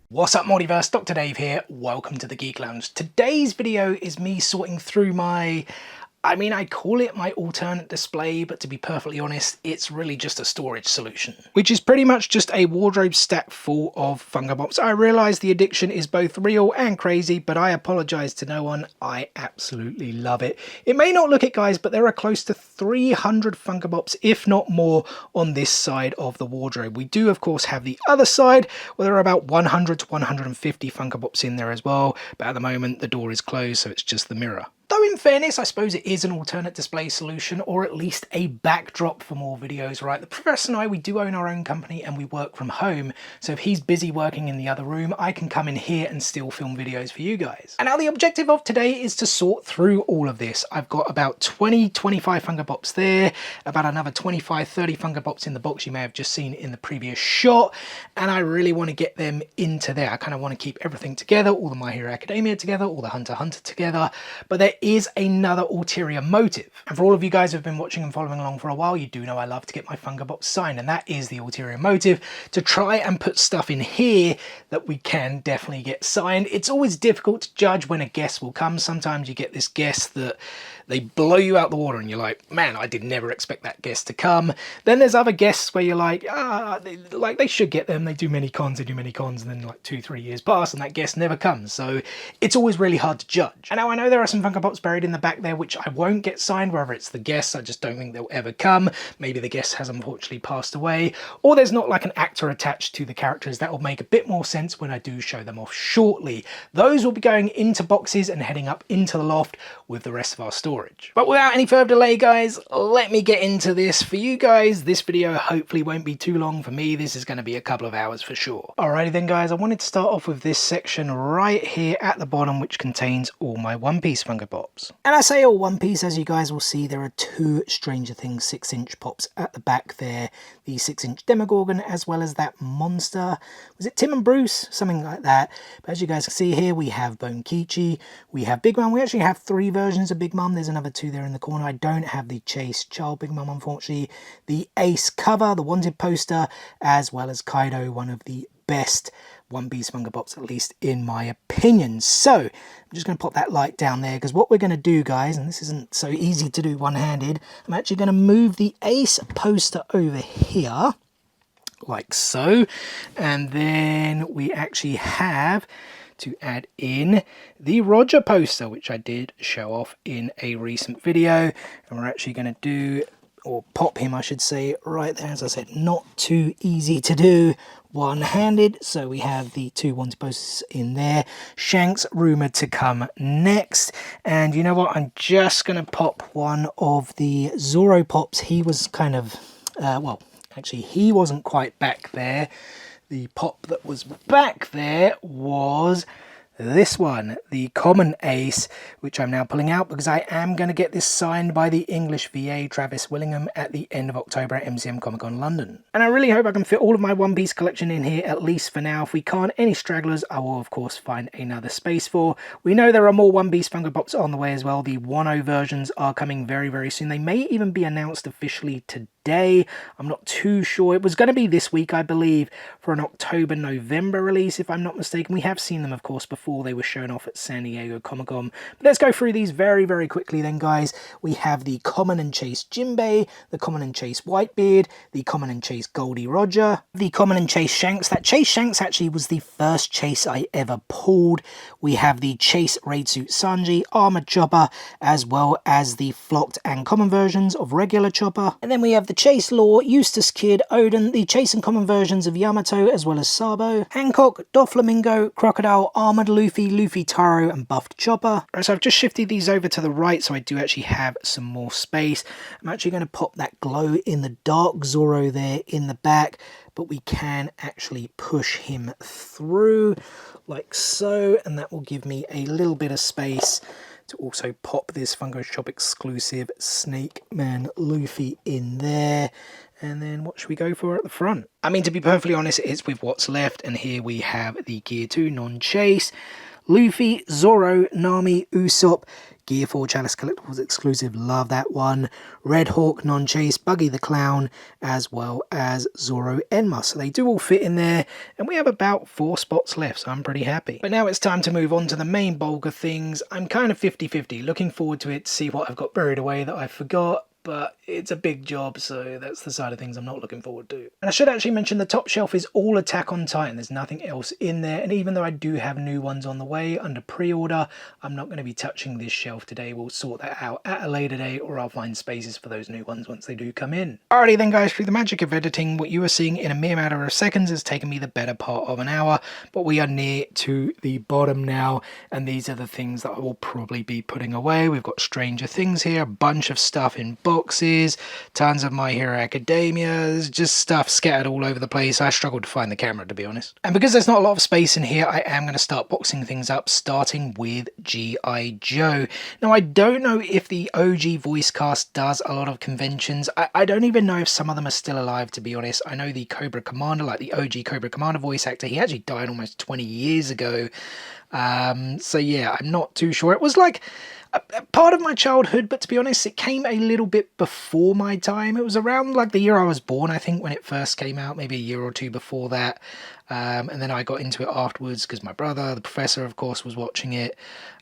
What's up Multiverse, Dr. Dave here, welcome to the Geek Lounge. Today's video is me sorting through I call it my alternate display, but to be perfectly honest, it's really just a storage solution, which is pretty much just a wardrobe stack full of Funko Pops. I realise the addiction is both real and crazy, but I apologise to no one. I absolutely love it. It may not look it, guys, but there are close to 300 Funko Pops, if not more, on this side of the wardrobe. We do, of course, have the other side, where there are about 100 to 150 Funko Pops in there as well, but at the moment the door is closed, so it's just the mirror. Though in fairness, I suppose it is an alternate display solution, or at least a backdrop for more videos, right? The Professor and I, we do own our own company and we work from home. So if he's busy working in the other room, I can come in here and still film videos for you guys. And now the objective of today is to sort through all of this. I've got about 25 Funko Pops there, about another 30 Funko Pops in the box you may have just seen in the previous shot. And I really want to get them into there. I kind of want to keep everything together, all the My Hero Academia together, all the Hunter x Hunter together. But there is another ulterior motive. And for all of you guys who have been watching and following along for a while, you do know I love to get my Funko Pops signed, and that is the ulterior motive, to try and put stuff in here that we can definitely get signed. It's always difficult to judge when a guest will come. Sometimes you get this guest that they blow you out the water and you're like, man, I did never expect that guest to come. Then there's other guests where you're like, they should get them. They do many cons, and then like 2-3 years pass and that guest never comes. So it's always really hard to judge. And now I know there are some Funko Pops buried in the back there which I won't get signed, whether it's the guests, I just don't think they'll ever come. Maybe the guest has unfortunately passed away, or there's not like an actor attached to the characters. That will make a bit more sense when I do show them off shortly. Those will be going into boxes and heading up into the loft with the rest of our storage. But without any further delay, guys, let me get into this. For you guys, this video hopefully won't be too long. For me, this is going to be a couple of hours for sure. Alrighty then, guys, I wanted to start off with this section right here at the bottom, which contains all my One Piece Funko Pops. And I say all One Piece, as you guys will see, there are two Stranger Things 6-inch pops at the back there. The 6-inch Demogorgon, as well as that monster. Was it Tim and Bruce? Something like that. But as you guys can see here, we have Bone Kichi, we have Big Mom. We actually have 3 versions of Big Mom. There's another 2 there in the corner. I don't have the Chase Child Big Mom, unfortunately. The Ace cover, the Wanted poster, as well as Kaido, one of the best One Piece Funko Pops, at least in my opinion. So I'm just going to pop that light down there, because what we're going to do, guys, and this isn't so easy to do one-handed, I'm actually going to move the Ace poster over here, like so, and then we actually have to add in the Roger poster, which I did show off in a recent video, and we're actually going to do, or pop him I should say, right there. As I said, not too easy to do one-handed. So we have the 2 Wanted posters in there. Shanks rumoured to come next, and you know what, I'm just going to pop one of the Zoro Pops. He was kind of, well, actually he wasn't quite back there. The pop that was back there was this one, the Common Ace, which I'm now pulling out because I am going to get this signed by the English VA, Travis Willingham, at the end of October at MCM Comic Con London. And I really hope I can fit all of my One Piece collection in here, at least for now. If we can't, any stragglers, I will of course find another space for. We know there are more One Piece Funko Pops on the way as well. The Wano versions are coming very, very soon. They may even be announced officially today. I'm not too sure. It was going to be this week, I believe, for an October-November release, if I'm not mistaken. We have seen them, of course, before they were shown off at San Diego Comic-Con. But let's go through these very, very quickly then, guys. We have the Common and Chase Jinbei, the Common and Chase Whitebeard, the Common and Chase Goldie Roger, the Common and Chase Shanks. That Chase Shanks actually was the first Chase I ever pulled. We have the Chase Raid Suit Sanji, Armored Chopper, as well as the flocked and common versions of regular Chopper. And then we have the Chase Law, Eustace Kid, Odin, the Chase and common versions of Yamato, as well as Sabo, Hancock, Doflamingo, Crocodile, Armored Luffy, Luffy Taro, and Buffed Chopper. Right, so I've just shifted these over to the right, so I do actually have some more space. I'm actually going to pop that glow in the dark Zoro there in the back, but we can actually push him through like so, and that will give me a little bit of space to also pop this Funko Shop exclusive Snake Man Luffy in there. And then what should we go for at the front? I mean, to be perfectly honest, it's with what's left. And here we have the Gear 2 non-chase, Luffy, Zoro, Nami, Usopp, Gear 4 Chalice Collectibles exclusive, love that one. Red Hawk Non-Chase, Buggy the Clown, as well as Zoro Enma. So they do all fit in there, and we have about 4 spots left, so I'm pretty happy. But now it's time to move on to the main bulk of things. I'm kind of 50-50, looking forward to it to see what I've got buried away that I forgot. But it's a big job, so that's the side of things I'm not looking forward to. And I should actually mention the top shelf is all Attack on Titan. There's nothing else in there. And even though I do have new ones on the way under pre-order, I'm not going to be touching this shelf today. We'll sort that out at a later date, or I'll find spaces for those new ones once they do come in. Alrighty then guys, through the magic of editing, what you are seeing in a mere matter of seconds has taken me the better part of an hour, but we are near to the bottom now, and these are the things that I will probably be putting away. We've got Stranger Things here, a bunch of stuff in boxes, tons of My Hero Academia. There's just stuff scattered all over the place. I struggled to find the camera, to be honest. And because there's not a lot of space in here, I am going to start boxing things up, starting with G.I. Joe. Now, I don't know if the OG voice cast does a lot of conventions. I don't even know if some of them are still alive, to be honest. I know the Cobra Commander, like the OG Cobra Commander voice actor, he actually died almost 20 years ago. So yeah, I'm not too sure. It was like a part of my childhood, but to be honest, it came a little bit before my time. It was around like the year I was born, I think, when it first came out, maybe a year or two before that. And then I got into it afterwards because my brother, the professor, of course, was watching it.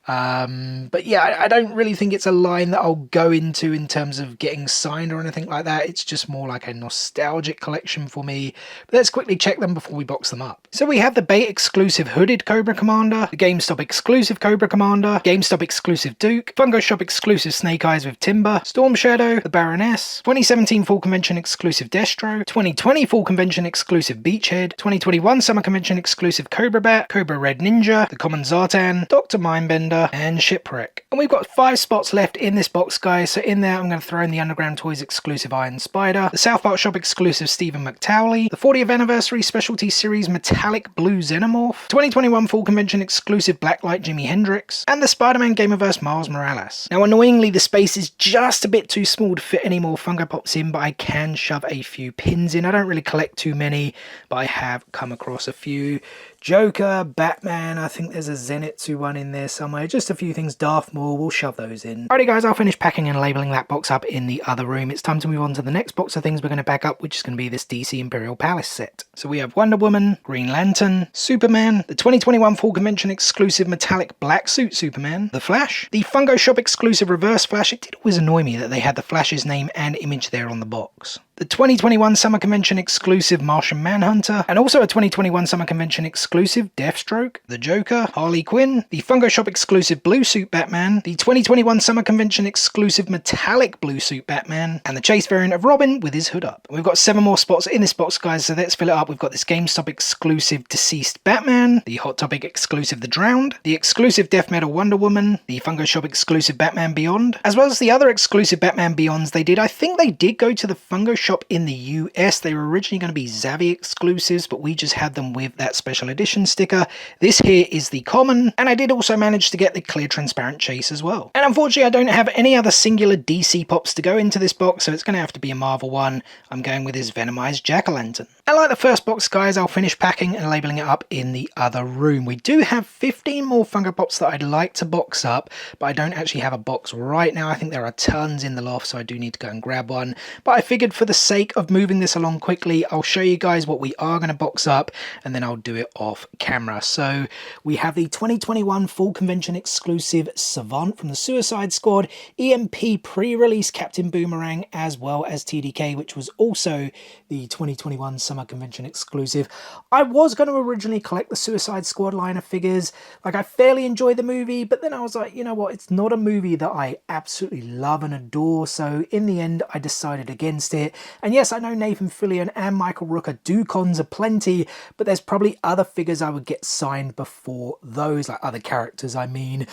But yeah, I don't really think it's a line that I'll go into in terms of getting signed or anything like that. It's just more like a nostalgic collection for me. But let's quickly check them before we box them up. So we have the Bait exclusive Hooded Cobra Commander, the GameStop exclusive Cobra Commander, GameStop exclusive Duke, Funko Shop exclusive Snake Eyes with Timber, Storm Shadow, the Baroness, 2017 Fall Convention exclusive Destro, 2020 Fall Convention exclusive Beachhead, 2021 Summer Convention exclusive Cobra Bat, Cobra Red Ninja, the Common Zartan, Dr. Mindbender, and Shipwreck. And we've got 5 spots left in this box, guys. So in there, I'm going to throw in the Underground Toys exclusive Iron Spider, the South Park Shop exclusive Stephen McTowley, the 40th Anniversary Specialty Series Metallic Blue Xenomorph, 2021 Fall Convention exclusive Blacklight Jimi Hendrix, and the Spider-Man Gameverse Miles Morales. Now, annoyingly, the space is just a bit too small to fit any more Funko Pops in, but I can shove a few pins in. I don't really collect too many, but I have come across a few. Joker, Batman, I think there's a Zenitsu one in there somewhere, just a few things, Darth Maul, we'll shove those in. Alrighty guys, I'll finish packing and labelling that box up in the other room. It's time to move on to the next box of things we're going to pack up, which is going to be this DC Imperial Palace set. So we have Wonder Woman, Green Lantern, Superman, the 2021 Fall Convention exclusive Metallic Black Suit Superman, The Flash, the Funko Shop exclusive Reverse Flash. It did always annoy me that they had the Flash's name and image there on the box. The 2021 Summer Convention exclusive Martian Manhunter, and also a 2021 Summer Convention exclusive Deathstroke, the Joker, Harley Quinn, the Funko Shop exclusive Blue Suit Batman, the 2021 Summer Convention exclusive Metallic Blue Suit Batman, and the Chase variant of Robin with his hood up. We've got 7 more spots in this box, guys, so let's fill it up. We've got this GameStop exclusive Deceased Batman, the Hot Topic exclusive The Drowned, the exclusive Death Metal Wonder Woman, the Funko Shop exclusive Batman Beyond, as well as the other exclusive Batman Beyonds they did. I think they did go to the Funko Shop in the US. They were originally going to be Zavvi exclusives, but we just had them with that special edition sticker. This here is the common, and I did also manage to get the clear transparent Chase as well. And unfortunately, I don't have any other singular DC pops to go into this box, so it's going to have to be a Marvel one. I'm going with his Venomized Jack-o'-lantern. And like the first box, guys, I'll finish packing and labeling it up in the other room. We do have 15 more Funko Pops that I'd like to box up, but I don't actually have a box right now. I think there are tons in the loft, so I do need to go and grab one. But I figured for the sake of moving this along quickly, I'll show you guys what we are going to box up, and then I'll do it off camera. So we have the 2021 Fall Convention exclusive Savant from the Suicide Squad, EMP pre-release Captain Boomerang, as well as TDK, which was also the 2021 Summer Convention exclusive. I was going to originally collect the Suicide Squad line of figures. Like, I fairly enjoyed the movie, but then I was like, you know what, it's not a movie that I absolutely love and adore, so in the end I decided against it. And yes, I know Nathan Fillion and Michael Rooker do cons aplenty, but there's probably other figures I would get signed before those, like other characters I mean.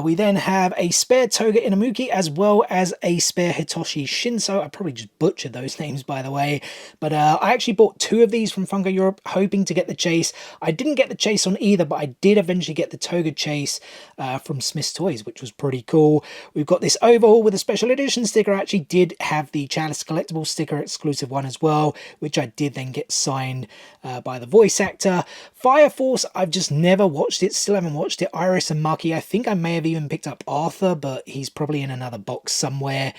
We then have a spare Toga Inamuki as well as a spare Hitoshi Shinso. I probably just butchered those names, by the way, but I actually bought 2 of these from Funko Europe hoping to get the Chase. I didn't get the Chase on either, but I did eventually get the Toga Chase from Smith's Toys, which was pretty cool. We've got this overhaul with a special edition sticker. I actually did have the Chalice Collectible sticker exclusive one as well, which I did then get signed by the voice actor. Fire Force, I've just never watched it, still haven't watched it. Iris and Maki, I think I may have even picked up Arthur, but he's probably in another box somewhere.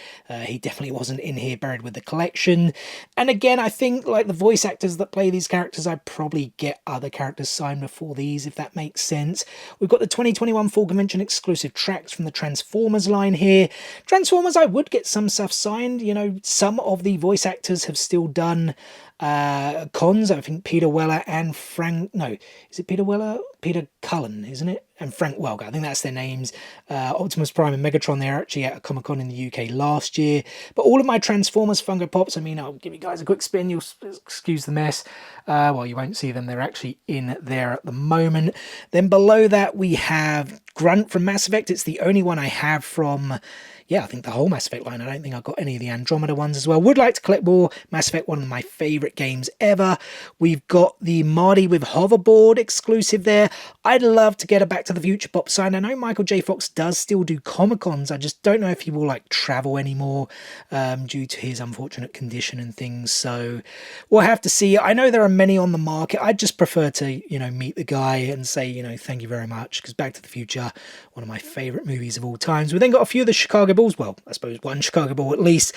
He definitely wasn't in here buried with the collection. And again, I think like the voice actors that play these characters, I'd probably get other characters signed before these, if that makes sense. We've got the 2021 Fall Convention exclusive tracks from the Transformers line here. Transformers, I would get some stuff signed. You know, some of the voice actors have still done cons. I think Peter Weller and Frank, no, is it Peter Weller? Peter Cullen, isn't it? And Frank Welker, I think that's their names. Optimus Prime and Megatron, they're actually at a Comic-Con in the UK last year. But all of my Transformers Funko Pops, I mean, I'll give you guys a quick spin, you'll excuse the mess. Well, you won't see them, they're actually in there at the moment. Then below that we have Grunt from Mass Effect. It's the only one I have from, yeah, I think the whole Mass Effect line. I don't think I've got any of the Andromeda ones as well. Would like to collect more. Mass Effect, one of my favourite games ever. We've got the Marty with Hoverboard exclusive there. I'd love to get a Back to the Future Pop sign. I know Michael J. Fox does still do Comic-Cons. I just don't know if he will like travel anymore due to his unfortunate condition and things. So we'll have to see. I know there are many on the market. I'd just prefer to, you know, meet the guy and say, you know, thank you very much, because Back to the Future, one of my favourite movies of all times. We've then got a few of the Chicago Bulls, well, I suppose one Chicago Bull at least,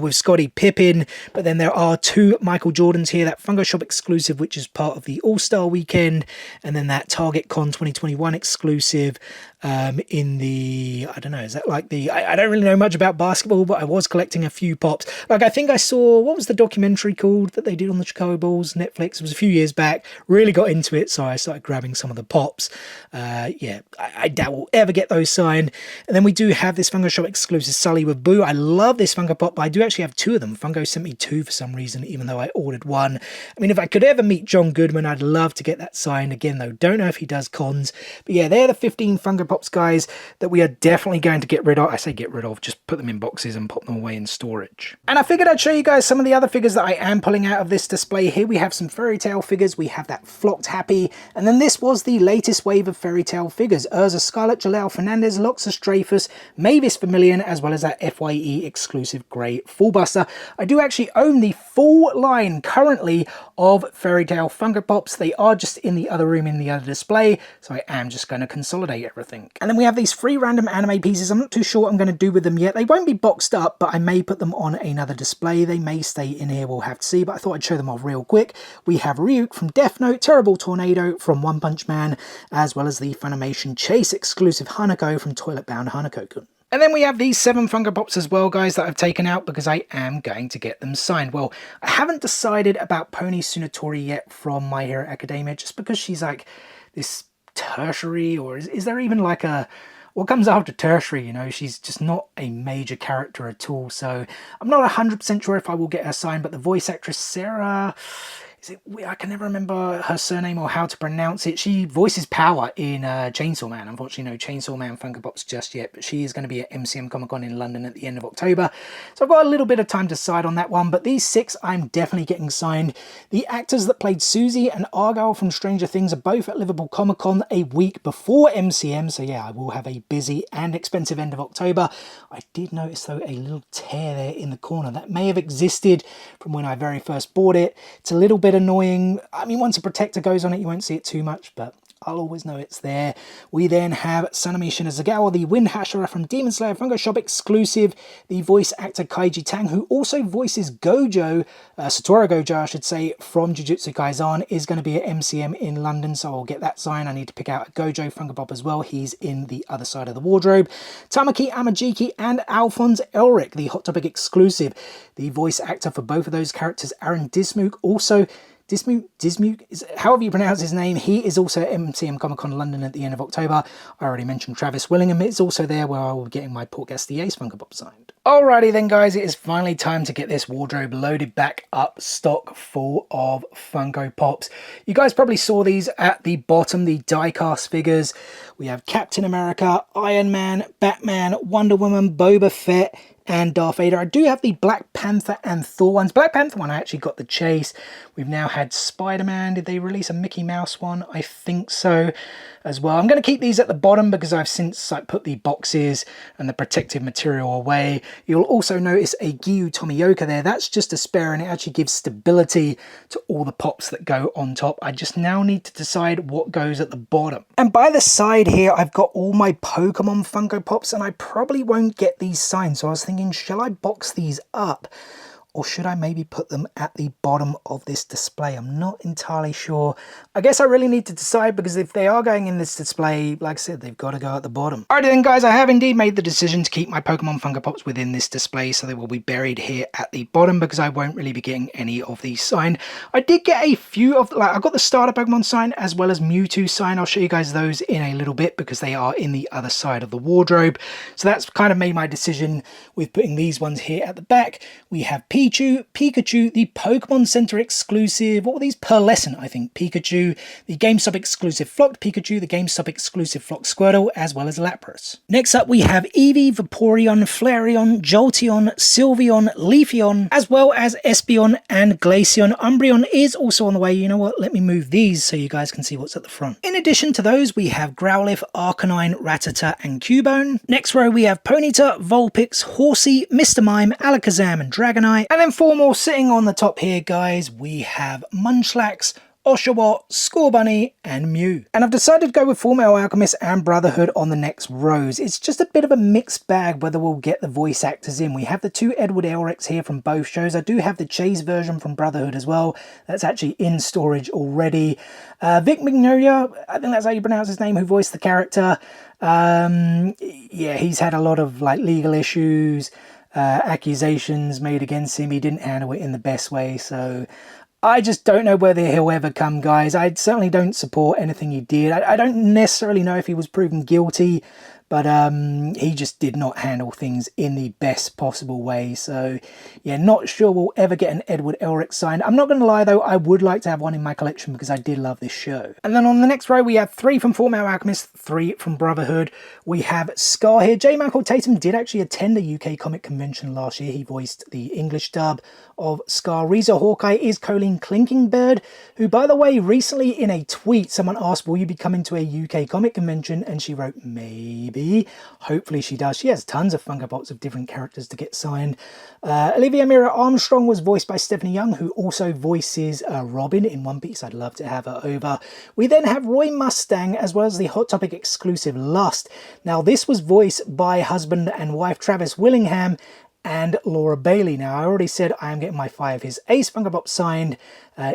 with Scottie Pippen, but then there are two Michael Jordans here, that Funko Shop exclusive, which is part of the All-Star Weekend, and then that Target Con 2021 exclusive in the, I don't know, is that like the, I don't really know much about basketball, but I was collecting a few pops. Like I think I saw, what was the documentary called that they did on the Chicago Bulls, Netflix? It was a few years back, really got into it, so I started grabbing some of the pops. Yeah, I doubt we'll ever get those signed. And then we do have this Funko Shop exclusive Sully with Boo. I love this Funko Pop, but I do actually have two of them. Funko sent me two for some reason, even though I ordered one. I mean, if I could ever meet John Goodman, I'd love to get that signed again, though. Don't know if he does cons. But yeah, they're the 15 Funko Pops, guys, that we are definitely going to get rid of. I say get rid of, just put them in boxes and pop them away in storage. And I figured I'd show you guys some of the other figures that I am pulling out of this display. Here we have some Fairy Tail figures. We have that Flocked Happy. And then this was the latest wave of Fairy Tail figures. Urza Scarlet, Jaleel Fernandez, Loxus Dreyfus, Mavis Vermillion, as well as that FYE exclusive grey Fullbuster. I do actually own the full line currently of Fairy Tail Funko Pops. They are just in the other room in the other display, so I am just going to consolidate everything. And then we have these 3 random anime pieces. I'm not too sure what I'm going to do with them yet. They won't be boxed up, but I may put them on another display. They may stay in here, we'll have to see, but I thought I'd show them off real quick. We have Ryuk from Death Note, Terrible Tornado from One Punch Man, as well as the Funimation Chase exclusive Hanako from Toilet Bound Hanako-kun. And then we have these 7 Funko Pops as well, guys, that I've taken out because I am going to get them signed. Well, I haven't decided about Pony Tsunatori yet from My Hero Academia, just because she's like this tertiary, or is there even like a, what comes after tertiary, you know? She's just not a major character at all, so I'm not 100% sure if I will get her signed, but the voice actress Sarah, I can never remember her surname or how to pronounce it. She voices Power in Chainsaw Man. Unfortunately, no Chainsaw Man Funko Pops just yet, but she is going to be at MCM Comic Con in London at the end of October. So I've got a little bit of time to decide on that one, but these 6 I'm definitely getting signed. The actors that played Susie and Argyle from Stranger Things are both at Liverpool Comic Con a week before MCM, so yeah, I will have a busy and expensive end of October. I did notice, though, a little tear there in the corner. That may have existed from when I very first bought it. It's a little bit annoying. I mean, once a protector goes on it, you won't see it too much, but I'll always know it's there. We then have Sanami Shinazagawa, the Wind Hashira from Demon Slayer Funko Shop exclusive, the voice actor Kaiji Tang, who also voices Gojo, Satoru Gojo, I should say, from Jujutsu Kaisen, is going to be at MCM in London, so I'll get that signed. I need to pick out a Gojo Funko Pop as well. He's in the other side of the wardrobe. Tamaki Amajiki and Alphonse Elric, the Hot Topic exclusive. The voice actor for both of those characters, Aaron Dismuke, also Dismuke, however you pronounce his name, he is also at MCM Comic Con London at the end of October. I already mentioned Travis Willingham is also there, where I will be getting my Port Gastiers Funko Pop signed. Alrighty then, guys, it is finally time to get this wardrobe loaded back up, stock full of Funko Pops. You guys probably saw these at the bottom, the die-cast figures. We have Captain America, Iron Man, Batman, Wonder Woman, Boba Fett, and Darth Vader. I do have the Black Panther and Thor ones. Black Panther one, I actually got the chase. We've now had Spider-Man. Did they release a Mickey Mouse one? I think so as well. I'm going to keep these at the bottom because I've since put the boxes and the protective material away. You'll also notice a Gyu Tomioka there. That's just a spare, and it actually gives stability to all the pops that go on top. I just now need to decide what goes at the bottom. And by the side here, I've got all my Pokemon Funko Pops, and I probably won't get these signed. So I was thinking, shall I box these up? Or should I maybe put them at the bottom of this display? I'm not entirely sure. I guess I really need to decide, because if they are going in this display, like I said, they've got to go at the bottom. Alrighty then guys, I have indeed made the decision to keep my Pokemon Funko Pops within this display, so they will be buried here at the bottom because I won't really be getting any of these signed. I did get a few of, I got the starter Pokemon signed as well as Mewtwo signed. I'll show you guys those in a little bit because they are in the other side of the wardrobe. So that's kind of made my decision with putting these ones here at the back. We have Pikachu, the Pokemon Center exclusive, what were these? Pearlescent, I think. Pikachu, the GameStop exclusive Flocked Pikachu, the GameStop exclusive Flocked Squirtle, as well as Lapras. Next up, we have Eevee, Vaporeon, Flareon, Jolteon, Sylveon, Leafeon, as well as Espeon and Glaceon. Umbreon is also on the way. You know what? Let me move these so you guys can see what's at the front. In addition to those, we have Growlithe, Arcanine, Rattata, and Cubone. Next row, we have Ponyta, Vulpix, Horsey, Mr. Mime, Alakazam, and Dragonite. And then four more sitting on the top here, guys. We have Munchlax, Oshawott, Scorbunny, and Mew. And I've decided to go with Fullmetal Alchemist and Brotherhood on the next rows. It's just a bit of a mixed bag whether we'll get the voice actors in. We have the two Edward Elrics here from both shows. I do have the Chase version from Brotherhood as well. That's actually in storage already. Vic Mignogna, I think that's how you pronounce his name, who voiced the character. Yeah, he's had a lot of legal issues, accusations made against him. He didn't handle it in the best way, so I just don't know whether he'll ever come, guys. I certainly don't support anything he did. I don't necessarily know if he was proven guilty, but he just did not handle things in the best possible way. So yeah, not sure we'll ever get an Edward Elric signed. I'm not going to lie though, I would like to have one in my collection because I did love this show. And then on the next row, we have 3 from Fullmetal Alchemist, 3 from Brotherhood. We have Scar here. J. Michael Tatum did actually attend a UK comic convention last year. He voiced the English dub of Scar. Reza Hawkeye is Colleen Clinkingbird, who, by the way, recently in a tweet, someone asked, will you be coming to a UK comic convention? And she wrote, maybe. Hopefully she does. She has tons of Funko Pops of different characters to get signed. Olivia Mira Armstrong was voiced by Stephanie Young, who also voices Robin in One Piece. I'd love to have her over. We then have Roy Mustang, as well as the Hot Topic exclusive Lust. Now, this was voiced by husband and wife Travis Willingham and Laura Bailey. Now, I already said I am getting my 5 of his Ace Funko Pop signed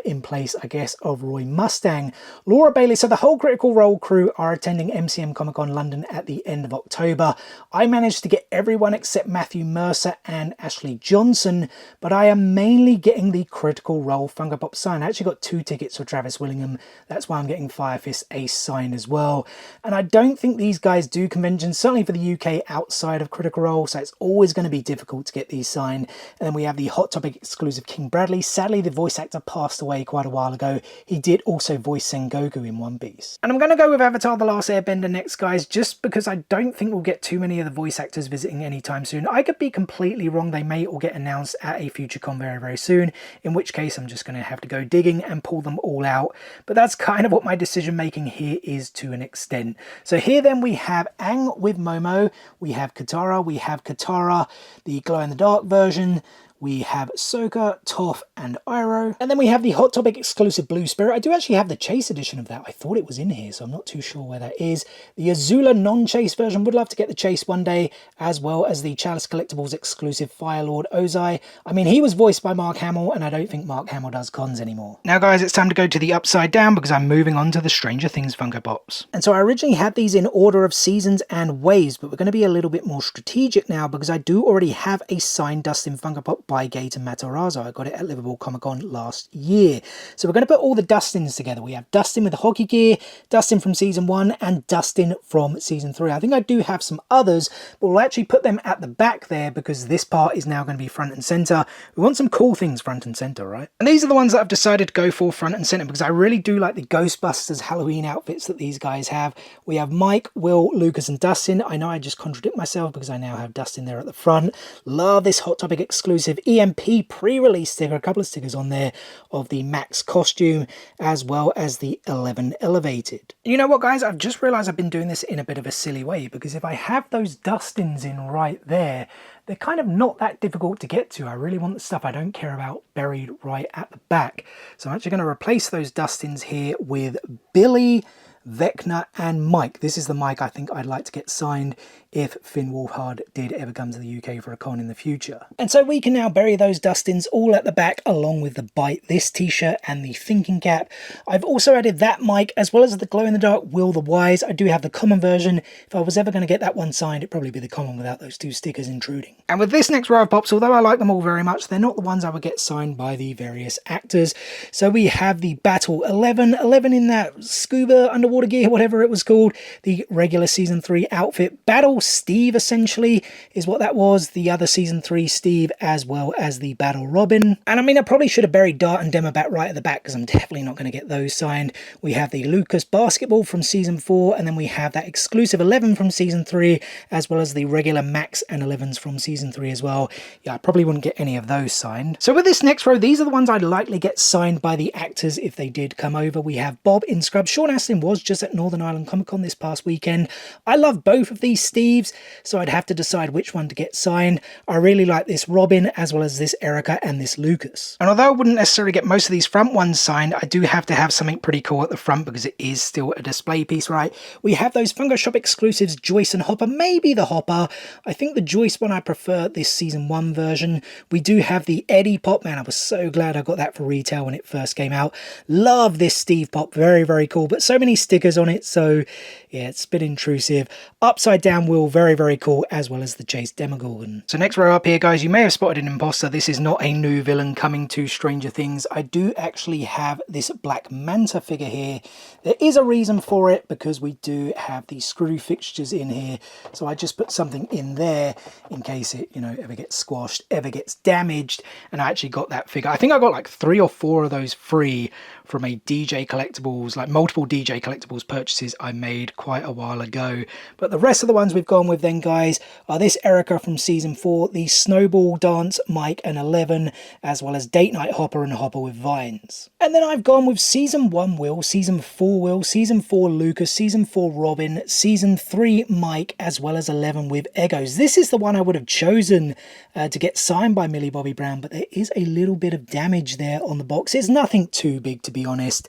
in place, I guess, of Roy Mustang. Laura Bailey, so the whole Critical Role crew are attending MCM Comic Con London at the end of October. I managed to get everyone except Matthew Mercer and Ashley Johnson, but I am mainly getting the Critical Role Funko Pop signed. I actually got 2 tickets for Travis Willingham. That's why I'm getting Fire Fist Ace signed as well. And I don't think these guys do conventions, certainly for the UK, outside of Critical Role, so it's always going to be difficult to get these signed. And then we have the Hot Topic exclusive King Bradley. Sadly, the voice actor passed away quite a while ago. He did also voice Sengoku in One Piece. And I'm going to go with Avatar: The Last Airbender next, guys, just because I don't think we'll get too many of the voice actors visiting anytime soon. I could be completely wrong. They may all get announced at a future con very, very soon, in which case I'm just going to have to go digging and pull them all out. But that's kind of what my decision making here is to an extent. So here then we have Aang with Momo, we have Katara, the glow-in-the-dark version, we have Sokka, Toph, and Iroh. And then we have the Hot Topic exclusive Blue Spirit. I do actually have the Chase edition of that. I thought it was in here, so I'm not too sure where that is. The Azula non-Chase version. Would love to get the Chase one day, as well as the Chalice Collectibles exclusive Firelord Ozai. I mean, he was voiced by Mark Hamill, and I don't think Mark Hamill does cons anymore. Now, guys, it's time to go to the upside down because I'm moving on to the Stranger Things Funko Pops. And so I originally had these in order of seasons and waves, but we're going to be a little bit more strategic now because I do already have a signed Dustin Funko Pop by Gate and Matarazzo. I got it at Liverpool Comic Con last year. So we're going to put all the Dustins together. We have Dustin with the hockey gear, Dustin from Season 1, and Dustin from Season 3. I think I do have some others, but we'll actually put them at the back there because this part is now going to be front and center. We want some cool things front and center, right? And these are the ones that I've decided to go for front and center because I really do like the Ghostbusters Halloween outfits that these guys have. We have Mike, Will, Lucas, and Dustin. I know I just contradict myself because I now have Dustin there at the front. Love this Hot Topic exclusive EMP pre-release sticker, a couple of stickers on there of the Max costume as well as the 11 Elevated. You know what, guys? I've just realized I've been doing this in a bit of a silly way because if I have those Dustins in right there, they're kind of not that difficult to get to. I really want the stuff I don't care about buried right at the back. So I'm actually going to replace those Dustins here with Billy, Vecna, and Mike. This is the Mike I think I'd like to get signed if Finn Wolfhard did ever come to the UK for a con in the future. And so we can now bury those Dustins all at the back along with the Bite This t-shirt and the thinking cap. I've also added that Mike as well as the glow-in-the-dark Will the Wise. I do have the common version. If I was ever going to get that one signed, it'd probably be the common without those two stickers intruding. And with this next row of pops, although I like them all very much, they're not the ones I would get signed by the various actors. So we have the Battle 11 in that scuba underwater gear, whatever it was called, the regular Season 3 outfit. Battle Steve essentially is what that was, the other Season 3 Steve as well as the Battle Robin. And I mean, I probably should have buried Dart and Demobat right at the back because I'm definitely not going to get those signed. We have the Lucas Basketball from Season 4 and then we have that exclusive 11 from Season 3 as well as the regular Max and 11s from Season 3 as well. Yeah, I probably wouldn't get any of those signed. So with this next row, these are the ones I'd likely get signed by the actors if they did come over. We have Bob in Scrubs. Sean Astin was just at Northern Ireland Comic Con this past weekend. I love both of these Steves, so I'd have to decide which one to get signed. I really like this Robin as well as this Erica and this Lucas. And although I wouldn't necessarily get most of these front ones signed, I do have to have something pretty cool at the front because it is still a display piece, right? We have those Funko Shop exclusives, Joyce and Hopper, maybe the Hopper. I think the Joyce one I prefer this Season 1 version. We do have the Eddie Pop. Man, I was so glad I got that for retail when it first came out. Love this Steve Pop, very, very cool, but so many stickers on it, so yeah, it's a bit intrusive. Upside Down Will, very, very cool, as well as the Chase Demogorgon. So next row up here, guys, you may have spotted an imposter. This is not a new villain coming to Stranger Things. I do actually have this Black Manta figure here. There is a reason for it because we do have the screw fixtures in here. So I just put something in there in case it, you know, ever gets squashed, ever gets damaged. And I actually got that figure. I think I got like 3 or 4 of those free from a DJ Collectibles, like multiple DJ Collectibles purchases I made quite a while ago. But the rest of the ones we've gone with then, guys, are this Erica from Season 4, the Snowball Dance Mike and 11, as well as Date Night Hopper and Hopper with Vines. And then I've gone with Season 1 Will, Season 4 Will, Season 4 Lucas, Season 4 Robin, Season 3 Mike, as well as 11 with Eggos. This is the one I would have chosen to get signed by Millie Bobby Brown, but there is a little bit of damage there on the box. It's nothing too big, to be honest,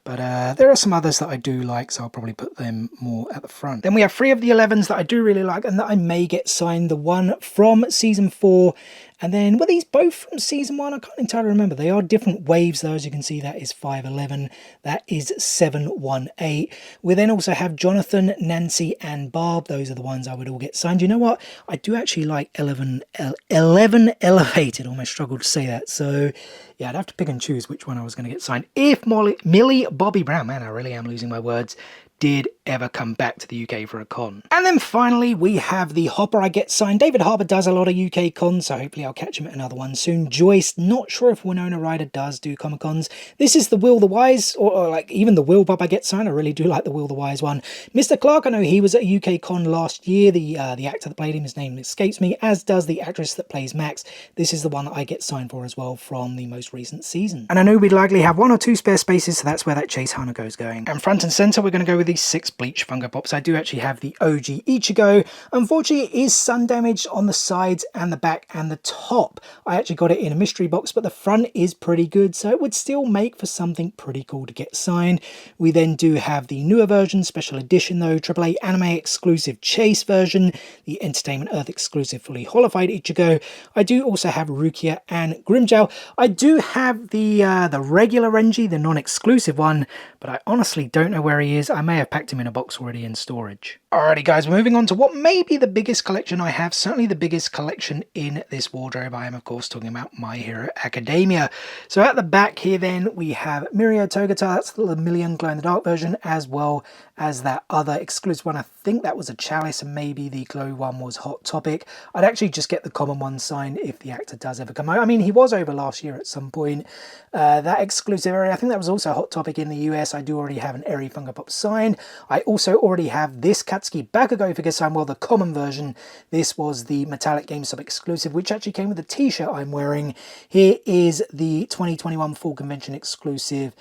but there are some others that I do like, so I'll probably put them more at the front. Then we have 3 of the 11s that I do really like and that I may get signed. The one from Season 4, and then were these both from Season 1? I can't entirely remember. They are different waves though, as you can see. That is 511, that is 718. We then also have Jonathan, Nancy, and Barb. Those are the ones I would all get signed. You know what? I do actually like 11 Elevated. Almost struggled to say that. So yeah, I'd have to pick and choose which one I was going to get signed. If Millie Bobby Brown, man, I really am losing my words, did ever come back to the UK for a con. And then finally we have the Hopper I get signed. David Harbour does a lot of UK cons, so hopefully I'll catch him at another one soon. Joyce, not sure if Winona Ryder does do Comic Cons. This is the Will the Wise, or like even the Will Bob I get signed. I really do like the Will the Wise one. Mr. Clark, I know he was at a UK con last year. The actor that played him, his name escapes me, as does the actress that plays Max. This is the one that I get signed for as well from the most recent season. And I know we'd likely have 1 or 2 spare spaces, so that's where that Chase Hanako is going. And front and center, we're going to go with these 6 Bleach Funko Pops. I do actually have the OG Ichigo. Unfortunately, it is sun damaged on the sides and the back and the top. I actually got it in a mystery box, but the front is pretty good, so it would still make for something pretty cool to get signed. We then do have the newer version, special edition though, AAA Anime exclusive Chase version, the Entertainment Earth exclusive fully holified Ichigo. I do also have Rukia and Grimjow. I do have the regular Renji, the non-exclusive one, but I honestly don't know where he is. I may have packed him in a box already in storage. Alrighty guys, moving on to what may be the biggest collection I have, certainly the biggest collection in this wardrobe. I am of course talking about My Hero Academia. So at the back here then we have Mirio Togata, that's the Million Glow in the Dark version, as well as that other exclusive one. I think that was a Chalice, and maybe the glow one was Hot Topic. I'd actually just get the common one signed if the actor does ever come out. I mean, he was over last year at some point. That exclusive area, I think that was also Hot Topic in the US. I do already have an Eri Funko Pop signed. I also already have this Katsuki Bakugo figure signed, well, the common version. This was the Metallic GameStop exclusive, which actually came with the t-shirt I'm wearing. Here is the 2021 Full Convention exclusive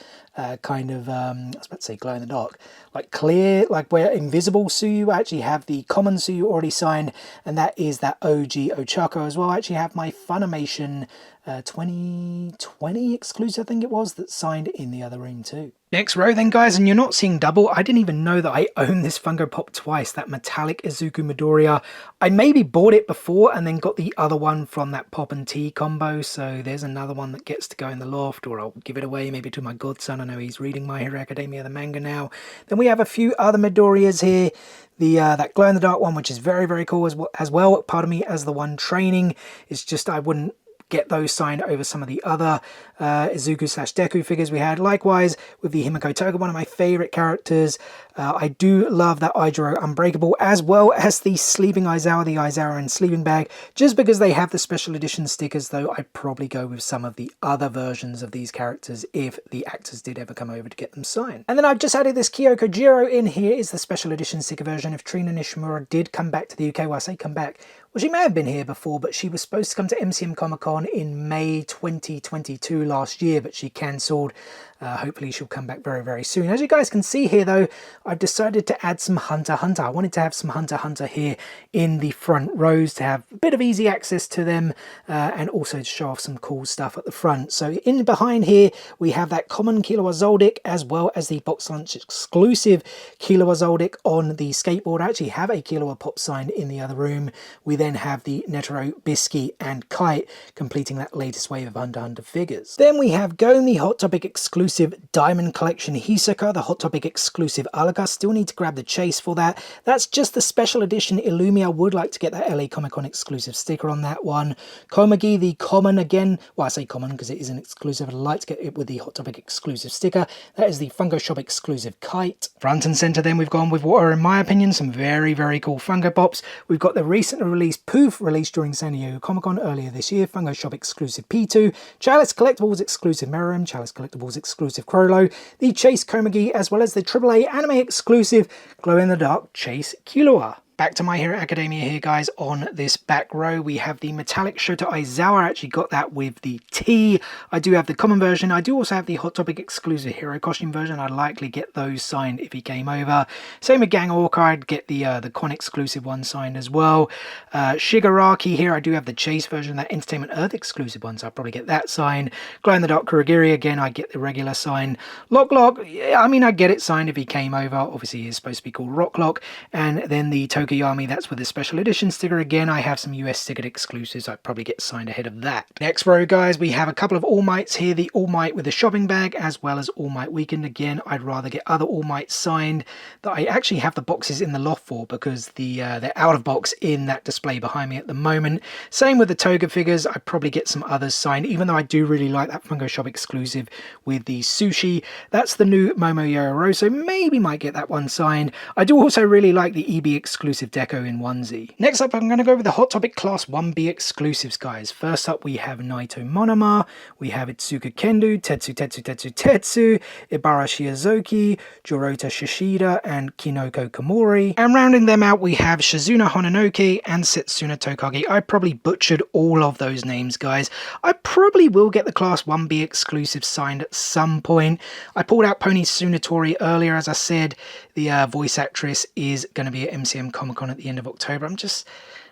kind of, I was about to say glow in the dark, like clear, like where invisible Suyu. I actually have the common Suyu already signed, and that is that OG Ochako as well. I actually have my Funimation 2020 exclusive, I think it was, that's signed in the other room too. Next row then guys, and you're not seeing double. I didn't even know that I owned this Funko Pop twice, that metallic Izuku Midoriya. I maybe bought it before and then got the other one from that Pop and Tea combo, so there's another one that gets to go in the loft, or I'll give it away maybe to my godson. I know he's reading My Hero Academia, the manga now. Then we have a few other Midoriyas here. The that glow in the dark one, which is very, very cool as well. Pardon me, as the one training. It's just I wouldn't get those signed over some of the other Izuku/Deku figures we had. Likewise with the Himiko Toga, one of my favorite characters. I do love that Aijiro Unbreakable, as well as the Sleeping Aizawa, the Aizawa and Sleeping Bag. Just because they have the special edition stickers though, I'd probably go with some of the other versions of these characters if the actors did ever come over to get them signed. And then I've just added this Kyoko Jiro in. Here is the special edition sticker version. If Trina Nishimura did come back to the UK, well I say come back, well she may have been here before, but she was supposed to come to MCM Comic Con in May 2022 last year, but she cancelled. Hopefully she'll come back very, very soon. As you guys can see here though, I've decided to add some Hunter x Hunter. I wanted to have some Hunter x Hunter here in the front rows to have a bit of easy access to them, and also to show off some cool stuff at the front. So in behind here, we have that common Killua Zoldyck, as well as the box lunch exclusive Killua Zoldyck on the skateboard. I actually have a Killua Pop sign in the other room. We then have the Netero, Bisky and Kite completing that latest wave of Hunter x Hunter figures. Then we have Gon, the Hot Topic exclusive Diamond Collection Hisoka, the Hot Topic exclusive Alaga. Still need to grab the chase for that. That's just the special edition Illumi. I would like to get that LA Comic Con exclusive sticker on that one. Komagi, the common again. Well, I say common because it is an exclusive. I'd like to get it with the Hot Topic exclusive sticker. That is the Funko Shop exclusive Kite. Front and center then we've gone with what are, in my opinion, some very, very cool Funko Pops. We've got the recently released Poof, released during San Diego Comic Con earlier this year. Funko Shop exclusive P2. Chalice Collectibles exclusive Meruem. Chalice Collectibles exclusive Crollo, the Chase Komagi, as well as the AAA anime exclusive Glow in the Dark Chase Killua. Back to My Hero Academia here, guys. On this back row, we have the metallic Shoto Aizawa. I actually got that with the T. I do have the common version. I do also have the Hot Topic exclusive hero costume version. I'd likely get those signed if he came over. Same with Gang Orca. I'd get the Con exclusive one signed as well. Shigaraki here. I do have the Chase version, that Entertainment Earth exclusive one, so I'll probably get that signed. Glow in the Dark Kurogiri, again, I get the regular sign. Lock, I mean, I'd get it signed if he came over. Obviously, he's supposed to be called Rock Lock. And then the Tokiyami, that's with the special edition sticker. Again, I have some US stickered exclusives. I'd probably get signed ahead of that. Next row, guys, we have a couple of All Mights here. The All Might with the shopping bag, as well as All Might Weekend. Again, I'd rather get other All Mights signed that I actually have the boxes in the loft for, because they're out of box in that display behind me at the moment. Same with the Toga figures. I'd probably get some others signed, even though I do really like that Funko Shop exclusive with the Sushi. That's the new Momo Yoro, so maybe might get that one signed. I do also really like the EB exclusive Deco in onesie. Next up, I'm going to go with the Hot Topic Class 1B exclusives, guys. First up, we have Naito Monoma, we have Itsuka Kendo, Tetsu, Ibara Shizuoki, Jorota Shishida, and Kinoko Komori. And rounding them out, we have Shizuna Hononoke and Setsuna Tokage. I probably butchered all of those names, guys. I probably will get the Class 1B exclusive signed at some point. I pulled out Pony Tsunatori earlier, as I said. The voice actress is going to be at MCM Comic Con at the end of October. I'm just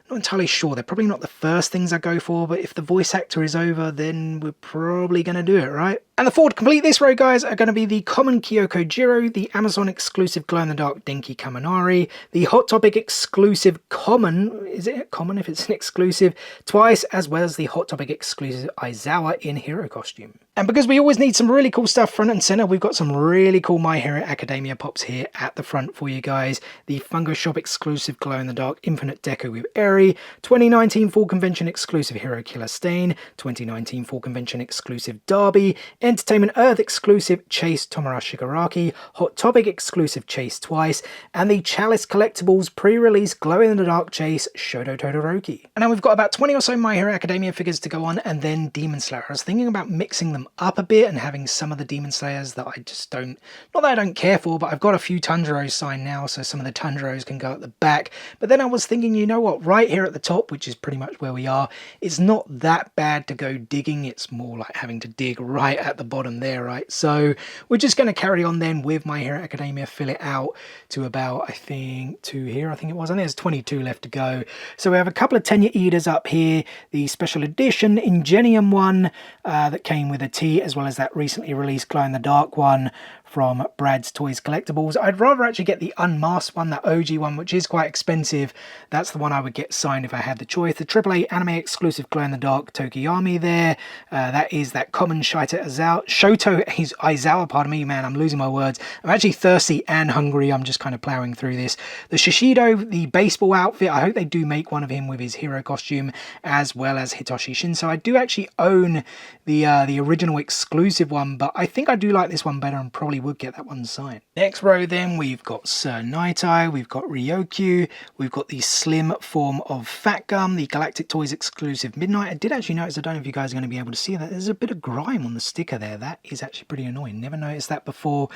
not entirely sure. They're probably not the first things I go for, but if the voice actor is over, then we're probably going to do it, right? And the 4 to complete this row, guys, are going to be the common Kyoko Jiro, the Amazon exclusive glow-in-the-dark Denki Kaminari, the Hot Topic exclusive common, is it common if it's an exclusive, twice, as well as the Hot Topic exclusive Aizawa in hero costume. And because we always need some really cool stuff front and center, we've got some really cool My Hero Academia pops here at the front for you guys. The Funko Shop exclusive glow-in-the-dark Infinite Deco with Eri, 2019 Fall Convention exclusive Hero Killer Stain, 2019 Fall Convention exclusive Derby, Entertainment Earth exclusive Chase Tomura Shigaraki, Hot Topic exclusive Chase Twice, and the Chalice Collectibles pre-release glow-in-the-dark Chase Shoto Todoroki. And now we've got about 20 or so My Hero Academia figures to go on, and then Demon Slayer. I was thinking about mixing them up a bit and having some of the Demon Slayers that I just don't, not that I don't care for, but I've got a few Tanjiros signed now, so some of the Tanjiros can go at the back. But then I was thinking, you know what, right here at the top, which is pretty much where we are, it's not that bad to go digging. It's more like having to dig right at the bottom there, right? So we're just going to carry on then with My Hero Academia, fill it out to about, I think, 2 here, I think it was, and there's 22 left to go. So we have a couple of Tenya Eaters up here, the special edition Ingenium one that came with a T, as well as that recently released glow-in-the-dark one from Brad's Toys Collectibles. I'd rather actually get the unmasked one, that OG one, which is quite expensive. That's the one I would get signed if I had the choice. The AAA anime exclusive glow-in-the-dark Tokiyami there. That is that common Shoto Aizawa, pardon me, man, I'm losing my words. I'm actually thirsty and hungry. I'm just kind of plowing through this. The Shishido, the baseball outfit. I hope they do make one of him with his hero costume, as well as Hitoshi Shinso. I do actually own the original exclusive one, but I think I do like this one better and probably would get that one signed. Next row then, we've got Sir Naitai, we've got Ryokyu, we've got the slim form of Fat Gum, the Galactic Toys exclusive Midnight. I did actually notice, I don't know if you guys are going to be able to see that, there's a bit of grime on the sticker there. That is actually pretty annoying. Never noticed that before.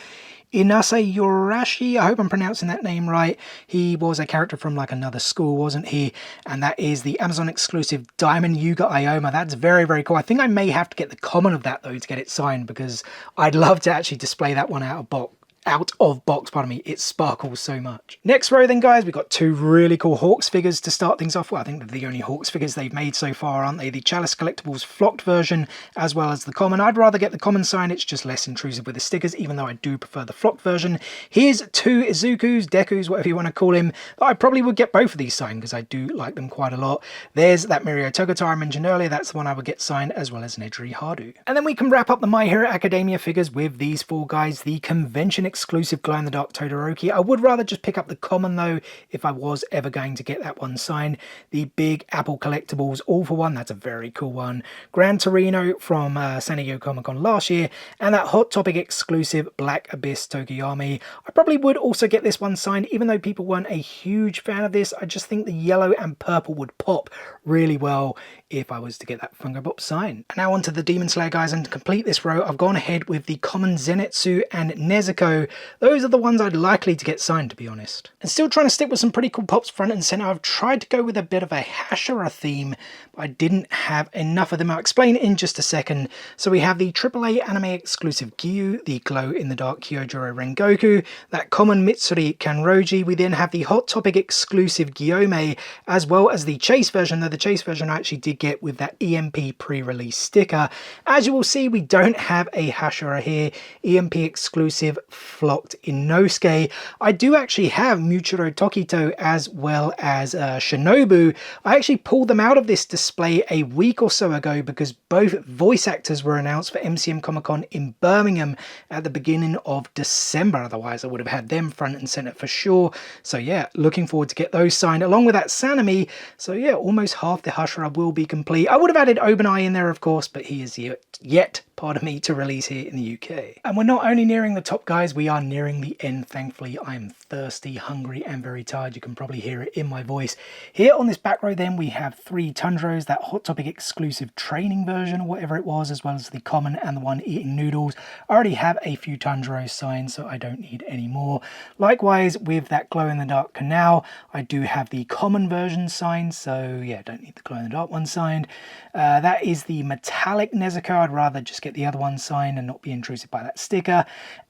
Inase Yorashi, I hope I'm pronouncing that name right. He was a character from like another school, wasn't he? And that is the Amazon exclusive Diamond Yuga Ioma. That's very, very cool. I think I may have to get the common of that though to get it signed, because I'd love to actually display that one out of box. It sparkles so much. Next row then, guys, we've got 2 really cool Hawks figures to start things off. Well, I think they're the only Hawks figures they've made so far, aren't they? The Chalice Collectibles flocked version, as well as the common. I'd rather get the common sign, it's just less intrusive with the stickers, even though I do prefer the flocked version. Here's 2 Izukus, Dekus, whatever you want to call him. I probably would get both of these signed, because I do like them quite a lot. There's that Mirio Togata I mentioned earlier, that's the one I would get signed, as well as Nedri Hardu. And then we can wrap up the My Hero Academia figures with these 4 guys, the convention exclusive glow-in-the-dark Todoroki. I would rather just pick up the common though if I was ever going to get that one signed. The big Apple Collectibles All for One, that's a very cool one. Gran Torino from San Diego Comic-Con last year, and that Hot Topic exclusive Black Abyss Tokiyami. I probably would also get this one signed, even though people weren't a huge fan of this. I just think the yellow and purple would pop really well if I was to get that Funko Pop signed. And now onto the Demon Slayer guys, and to complete this row, I've gone ahead with the common Zenitsu and Nezuko. Those are the ones I'd likely to get signed, to be honest. And still trying to stick with some pretty cool pops front and center. I've tried to go with a bit of a Hashira theme, but I didn't have enough of them. I'll explain in just a second. So we have the AAA anime exclusive Gyu, the glow-in-the-dark Kyojuro Rengoku, that common Mitsuri Kanroji. We then have the Hot Topic exclusive Gyome, as well as the Chase version, though the Chase version I actually did get with that EMP pre-release sticker. As you will see, we don't have a Hashira here. EMP exclusive flocked Inosuke. I do actually have Muchiro Tokito as well as Shinobu. I actually pulled them out of this display a week or so ago because both voice actors were announced for MCM Comic Con in Birmingham at the beginning of December. Otherwise I would have had them front and center for sure. So yeah, looking forward to get those signed along with that Sanemi. So yeah, almost half the Hashira will be complete. I would have added Obanai in there of course, but he is yet pardon me, to release here in the UK. And we're not only nearing the top, guys, we are nearing the end. Thankfully, I'm thirsty, hungry, and very tired. You can probably hear it in my voice. Here on this back row, then, we have 3 Tundros, that Hot Topic exclusive training version, or whatever it was, as well as the common and the one eating noodles. I already have a few Tundros signed, so I don't need any more. Likewise, with that glow-in-the-dark Canal, I do have the common version signed, so yeah, don't need the glow-in-the-dark one signed. That is the metallic Nezuko. I'd rather just get the other one signed and not be intrusive by that sticker.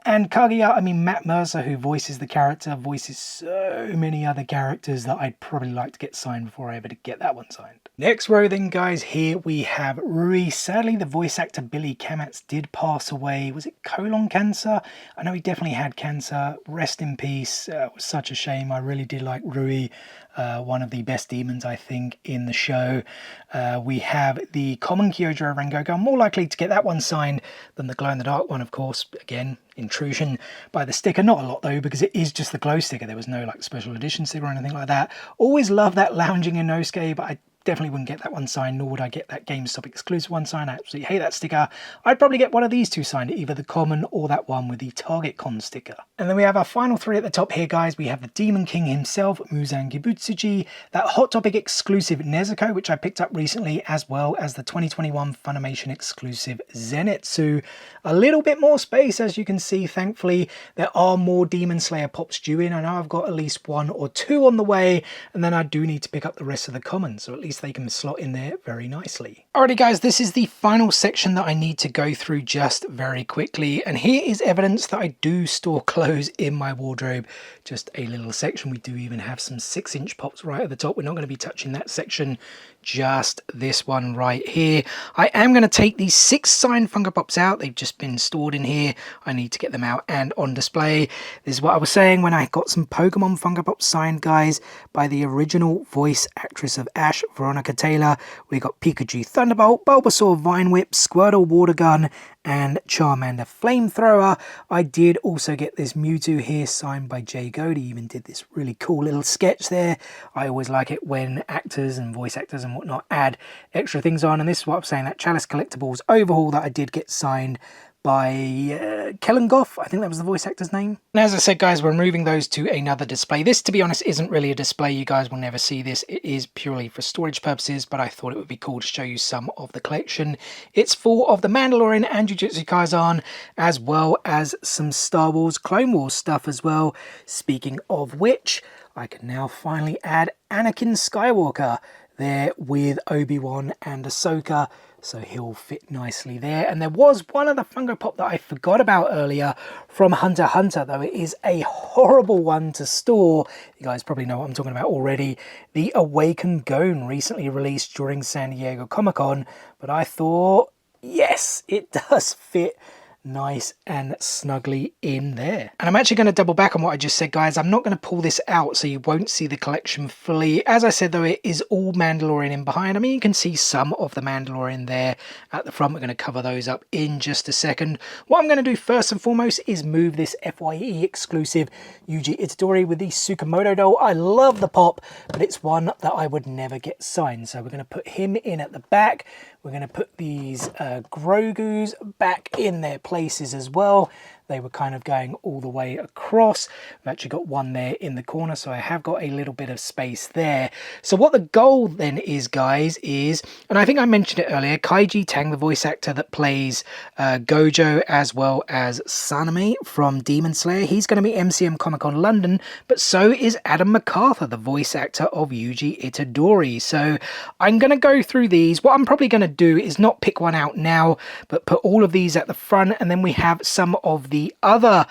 And Kage Australia. I mean, Matt Mercer, who voices the character, voices so many other characters that I'd probably like to get signed before I ever get that one signed. Next row then, guys, here we have Rui. Sadly, the voice actor Billy Kametz did pass away. Was it colon cancer? I know he definitely had cancer. Rest in peace. It was such a shame. I really did like Rui. One of the best demons, I think, in the show. We have the common Kyojuro Rengoku. I'm more likely to get that one signed than the glow-in-the-dark one, of course. Again, intrusion by the sticker. Not a lot, though, because it is just the glow sticker. There was no like special edition sticker or anything like that. Always love that lounging Inosuke, but I definitely wouldn't get that one signed, nor would I get that GameStop exclusive one signed. I absolutely hate that sticker. I'd probably get one of these two signed, either the common or that one with the Target Con sticker. And then we have our final three at the top here, guys. We have the Demon King himself, Muzan Gibutsuji, that Hot Topic exclusive Nezuko, which I picked up recently, as well as the 2021 Funimation exclusive Zenitsu. A little bit more space, as you can see, thankfully. There are more Demon Slayer pops due in. I know I've got at least one or two on the way, and then I do need to pick up the rest of the commons, so at least they can slot in there very nicely. Alrighty guys, this is the final section that I need to go through just very quickly, and here is evidence that I do store clothes in my wardrobe. Just a little section. We do even have some 6-inch pops right at the top. We're not going to be touching that section, just this one right here. I am going to take these 6 signed Funko Pops out. They've just been stored in here. I need to get them out and on display. This is what I was saying when I got some Pokemon Funko Pops signed, guys, by the original voice actress of Ash, Veronica Taylor. We got Pikachu Thunderbolt, Bulbasaur Vine Whip, Squirtle Water Gun, and Charmander Flamethrower. I did also get this Mewtwo here signed by Jay Goad. He even did this really cool little sketch there. I always like it when actors and voice actors and whatnot add extra things on, and this is what I'm saying, that Chalice Collectibles overhaul that I did get signed by Kellen Goff, I think that was the voice actor's name. And as I said, guys, we're moving those to another display. This, to be honest, isn't really a display. You guys will never see this. It is purely for storage purposes, but I thought it would be cool to show you some of the collection. It's full of the Mandalorian and Jujutsu Kaisen, as well as some Star Wars Clone Wars stuff as well. Speaking of which, I can now finally add Anakin Skywalker there with Obi-Wan and Ahsoka, so he'll fit nicely there. And there was one other Funko Pop that I forgot about earlier from Hunter x Hunter, though it is a horrible one to store. You guys probably know what I'm talking about already. The Awakened Gon, recently released during San Diego Comic-Con, but I thought, yes, it does fit nice and snugly in there. And I'm actually going to double back on what I just said, guys. I'm not going to pull this out so you won't see the collection fully. As I said, though, it is all Mandalorian in behind. I mean, you can see some of the Mandalorian there at the front. We're going to cover those up in just a second. What I'm going to do first and foremost is move this FYE exclusive Yuji Itadori with the Tsukamoto doll. I love the pop, but it's one that I would never get signed. So we're going to put him in at the back. We're going to put these Grogus back in their places as well. They were kind of going all the way across. I've actually got one there in the corner, so I have got a little bit of space there. So what the goal then is, guys, is, and I think I mentioned it earlier, Kaiji Tang, the voice actor that plays Gojo, as well as Sanemi from Demon Slayer, he's going to be MCM Comic Con London, but so is Adam MacArthur, the voice actor of Yuji Itadori. So I'm going to go through these. What I'm probably going to do is not pick one out now, but put all of these at the front, and then we have some of the other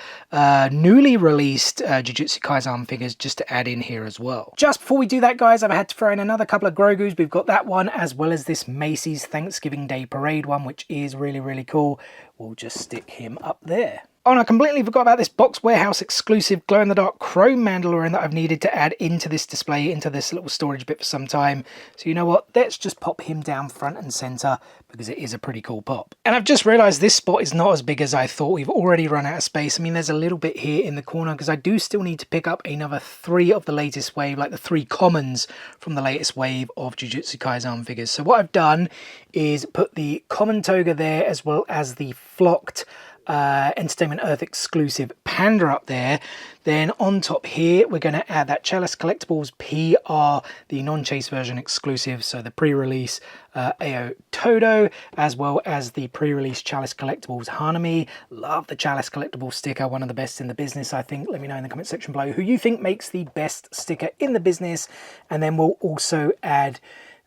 newly released Jujutsu Kaisen figures just to add in here as well. Just before we do that, guys, I've had to throw in another couple of Grogus. We've got that one, as well as this Macy's Thanksgiving Day Parade one, which is really, really cool. We'll just stick him up there. Oh, and I completely forgot about this Box Warehouse exclusive glow-in-the-dark Chrome Mandalorian that I've needed to add into this display, into this little storage bit for some time. So you know what? Let's just pop him down front and center because it is a pretty cool pop. And I've just realized this spot is not as big as I thought. We've already run out of space. I mean, there's a little bit here in the corner because I do still need to pick up another 3 of the latest wave, like the 3 commons from the latest wave of Jujutsu Kaisen figures. So what I've done is put the common toga there, as well as the flocked Entertainment Earth exclusive Panda up there. Then on top here we're going to add that Chalice Collectibles PR, the non-chase version exclusive, so the pre-release Ao Todo, as well as the pre-release Chalice Collectibles Hanami. Love the Chalice Collectibles sticker, one of the best in the business, I think. Let me know in the comment section below who you think makes the best sticker in the business. And then we'll also add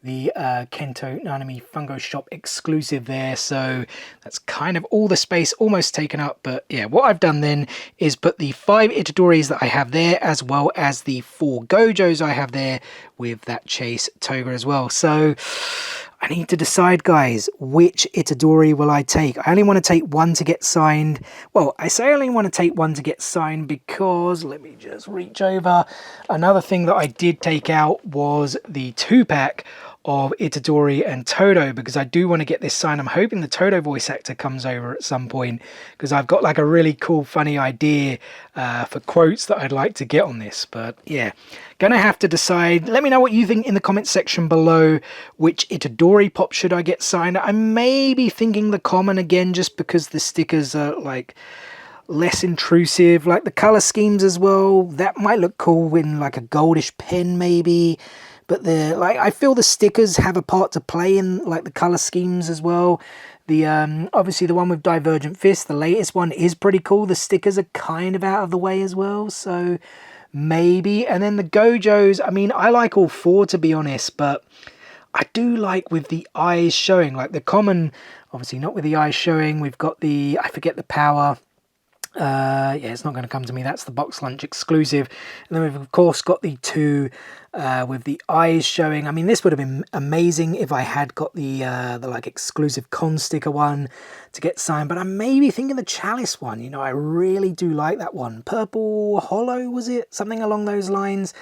the Kento Nanami Funko Shop exclusive there. So that's kind of all the space almost taken up. But yeah, what I've done then is put the 5 Itadoris that I have there, as well as the 4 Gojos I have there with that Chase Toga as well. So I need to decide, guys, which Itadori will I take? I only want to take one to get signed. Well, I say I only want to take one to get signed because, let me just reach over. Another thing that I did take out was the 2-pack of Itadori and Todo, because I do want to get this signed. I'm hoping the Todo voice actor comes over at some point, because I've got like a really cool, funny idea for quotes that I'd like to get on this. But yeah, gonna have to decide. Let me know what you think in the comments section below. Which Itadori pop should I get signed? I may be thinking the common again, just because the stickers are like less intrusive, like the color schemes as well. That might look cool in like a goldish pen maybe. But I feel the stickers have a part to play in like the color schemes as well. The obviously the one with Divergent Fist, the latest one, is pretty cool. The stickers are kind of out of the way as well, so maybe. And then the Gojos, I mean, I like all 4 to be honest, but I do like with the eyes showing. Like the common, obviously not with the eyes showing. We've got the, I forget the power. Yeah, it's not going to come to me. That's the box lunch exclusive. And then we've of course got the 2 with the eyes showing. I mean, this would have been amazing if I had got the like exclusive con sticker one to get signed. But I'm maybe thinking the Chalice one. You know, I really do like that one. Purple Hollow, was it? Something along those lines.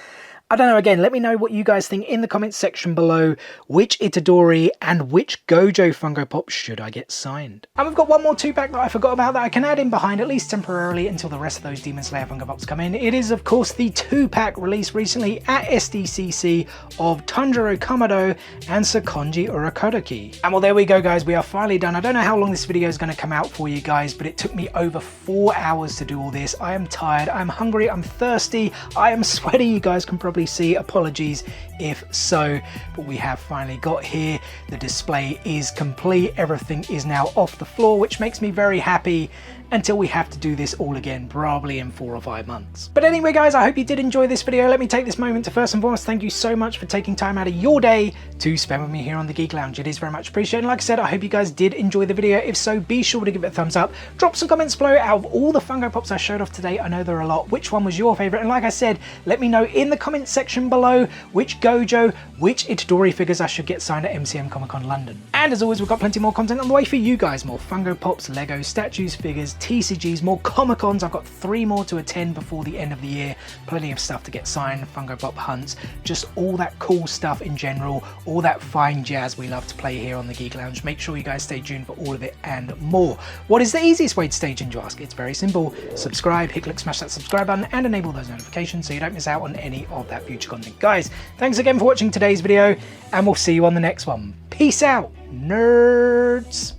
I don't know, again, let me know what you guys think in the comments section below. Which Itadori and which Gojo Funko Pop should I get signed? And we've got one more 2-pack that I forgot about that I can add in behind, at least temporarily, until the rest of those Demon Slayer Funko Pops come in. It is, of course, the 2-pack released recently at SDCC of Tanjiro Kamado and Sakonji Urakotoki. And well, there we go, guys. We are finally done. I don't know how long this video is going to come out for you guys, but it took me over 4 hours to do all this. I am tired. I'm hungry. I'm thirsty. I am sweaty. You guys can probably see. Apologies if so, but we have finally got here. The display is complete. Everything is now off the floor, which makes me very happy, until we have to do this all again, probably in 4 or 5 months. But anyway, guys, I hope you did enjoy this video. Let me take this moment to first and foremost thank you so much for taking time out of your day to spend with me here on the Geek Lounge. It is very much appreciated. And like I said, I hope you guys did enjoy the video. If so, be sure to give it a thumbs up. Drop some comments below. Out of all the Funko Pops I showed off today, I know there are a lot. Which one was your favorite? And like I said, let me know in the comments section below which Gojo, which Itadori figures I should get signed at MCM Comic Con London. And as always, we've got plenty more content on the way for you guys. More Funko Pops, Lego, statues, figures, TCGs, more Comic Cons. I've got 3 more to attend before the end of the year. Plenty of stuff to get signed, Funko Pop hunts, just all that cool stuff in general, all that fine jazz we love to play here on the Geek Lounge. Make sure you guys stay tuned for all of it and more. What is the easiest way to stay tuned, you ask? It's very simple. Subscribe, hit click, smash that subscribe button and enable those notifications so you don't miss out on any of that future content. Guys, thanks again for watching today's video, and we'll see you on the next one. Peace out, nerds!